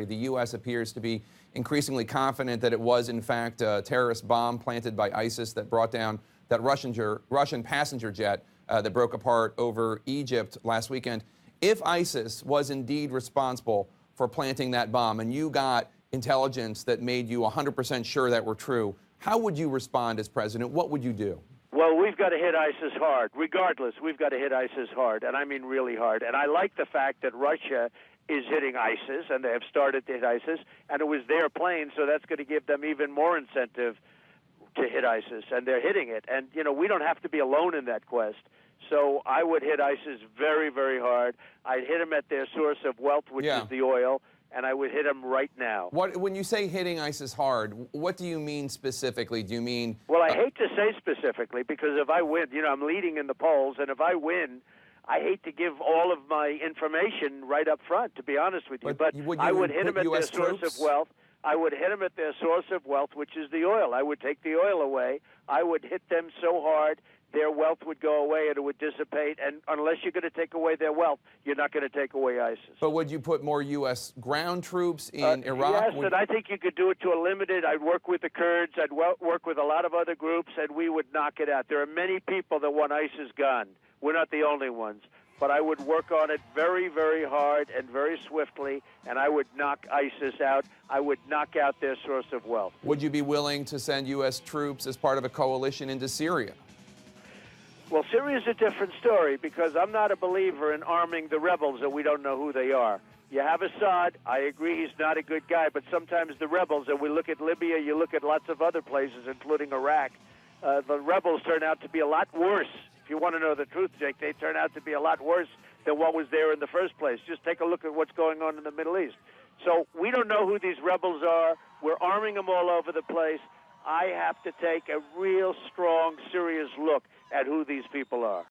The U.S. appears to be increasingly confident that it was, in fact, a terrorist bomb planted by ISIS that brought down that Russian passenger jet that broke apart over Egypt last weekend. If ISIS was indeed responsible for planting that bomb and you got intelligence that made you 100% sure that were true, how would you respond as president? What would you do? Well, we've got to hit ISIS hard. Regardless, we've got to hit ISIS hard, and I mean really hard. And I like the fact that Russia is hitting ISIS, and they have started to hit ISIS, and it was their plane, so that's going to give them even more incentive to hit ISIS, and they're hitting it. And, you know, we don't have to be alone in that quest. So I would hit ISIS very, very hard. I'd hit them at their source of wealth, which is the oil, and I would hit them right now. When you say hitting ISIS hard, what do you mean specifically? Do you mean... Well, I hate to say specifically, because if I win, you know, I'm leading in the polls, and if I win, I hate to give all of my information right up front, to be honest with you. But I would hit them at their source of wealth. I would hit them at their source of wealth, which is the oil. I would take the oil away. I would hit them so hard their wealth would go away and it would dissipate. And unless you're going to take away their wealth, you're not going to take away ISIS. But would you put more U.S. ground troops in Iraq? Yes, and I think you could do it to a limited. I'd work with the Kurds. I'd work with a lot of other groups, and we would knock it out. There are many people that want ISIS gone. We're not the only ones. But I would work on it very, very hard and very swiftly, and I would knock ISIS out. I would knock out their source of wealth. Would you be willing to send U.S. troops as part of a coalition into Syria? Well, Syria is a different story because I'm not a believer in arming the rebels and we don't know who they are. You have Assad. I agree he's not a good guy, but sometimes the rebels, and we look at Libya, you look at lots of other places, including Iraq, the rebels turn out to be a lot worse. If you want to know the truth, Jake, they turn out to be a lot worse than what was there in the first place. Just take a look at what's going on in the Middle East. So we don't know who these rebels are. We're arming them all over the place. I have to take a real strong, serious look at who these people are.